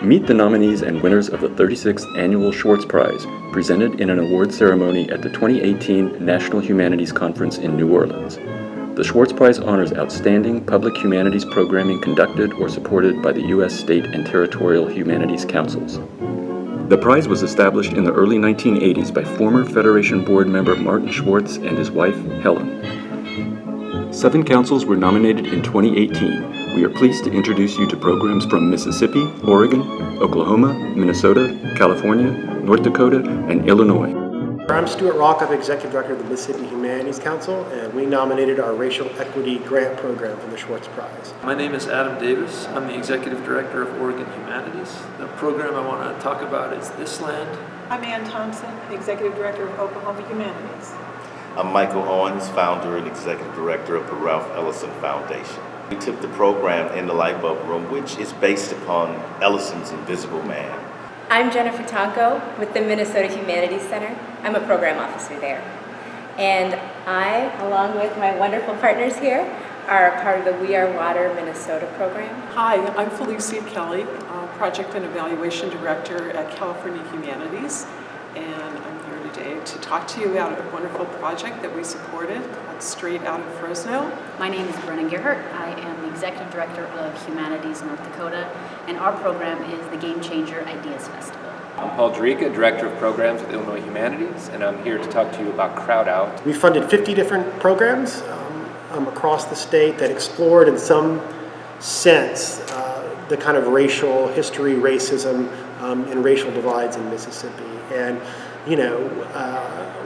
Meet the nominees and winners of the 36th Annual Schwartz Prize, presented in an award ceremony at the 2018 National Humanities Conference in New Orleans. The Schwartz Prize honors outstanding public humanities programming conducted or supported by the U.S. state and territorial humanities councils. The prize was established in the early 1980s by former Federation Board member Martin Schwartz and his wife, Helen. 7 councils were nominated in 2018. We are pleased to introduce you to programs from Mississippi, Oregon, Oklahoma, Minnesota, California, North Dakota, and Illinois. I'm Stuart Rock, I'm Executive Director of the Mississippi Humanities Council, and we nominated our Racial Equity Grant Program for the Schwartz Prize. My name is Adam Davis. I'm the Executive Director of Oregon Humanities. The program I want to talk about is This Land. I'm Ann Thompson, Executive Director of Oklahoma Humanities. I'm Michael Owens, Founder and Executive Director of the Ralph Ellison Foundation. We took the program in the Light Bulb Room, which is based upon Ellison's Invisible Man. I'm Jennifer Tonko with the Minnesota Humanities Center. I'm a program officer there. And I, along with my wonderful partners here, are part of the We Are Water Minnesota program. Hi, I'm Felicia Kelly, Project and Evaluation Director at California Humanities. And I'm here today to talk to you about a wonderful project that we supported called Straight Out of Fresno. My name is Brenna Gerhart. I am the Executive Director of Humanities North Dakota, and our program is the Game Changer Ideas Festival. I'm Paul Derica, Director of Programs with Illinois Humanities, and I'm here to talk to you about Crowd Out. We funded 50 different programs across the state that explored in some sense the kind of racial history, racism, and racial divides in Mississippi. And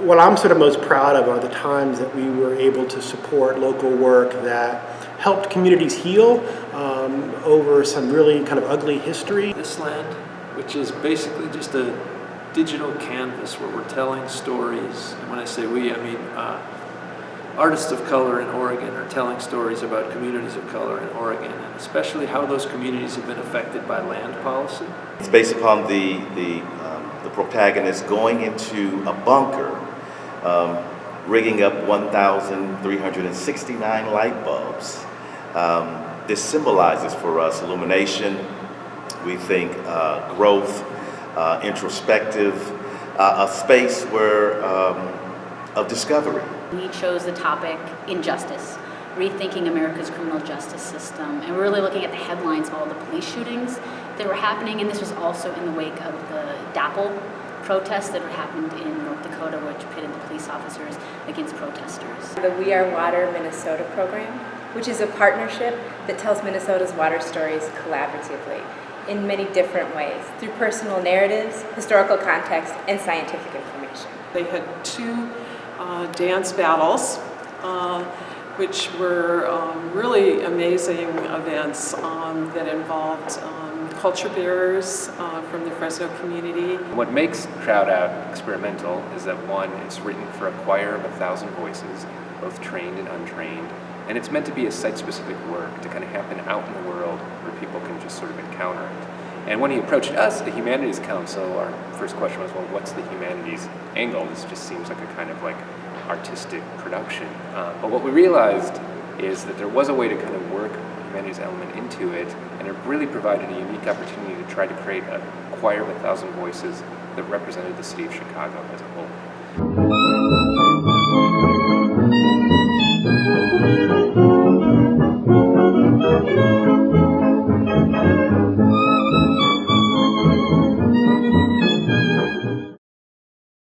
what I'm sort of most proud of are the times that we were able to support local work that helped communities heal over some really kind of ugly history. This Land, which is basically just a digital canvas where we're telling stories. And when I say we, I mean artists of color in Oregon are telling stories about communities of color in Oregon, and especially how those communities have been affected by land policy. It's based upon the protagonist going into a bunker, rigging up 1,369 light bulbs. This symbolizes for us illumination, we think growth, introspective, a space of discovery. We chose the topic Injustice, Rethinking America's Criminal Justice System, and we're really looking at the headlines of all the police shootings that were happening, and this was also in the wake of the DAPL protests that happened in North Dakota, which pitted the police officers against protesters. The We Are Water Minnesota program, which is a partnership that tells Minnesota's water stories collaboratively in many different ways, through personal narratives, historical context, and scientific information. They had 2 dance battles, which were really amazing events that involved culture bearers from the Fresno community. What makes Crowd Out experimental is that, one, it's written for a choir of 1,000 voices, both trained and untrained, and it's meant to be a site-specific work to kind of happen out in the world where people can just sort of encounter it. And when he approached us, the Humanities Council, our first question was, well, what's the humanities angle? This just seems like a kind of like artistic production. But what we realized is that there was a way to kind of work the humanities element into it, and it really provided a unique opportunity to try to create a choir of 1,000 voices that represented the city of Chicago as a whole.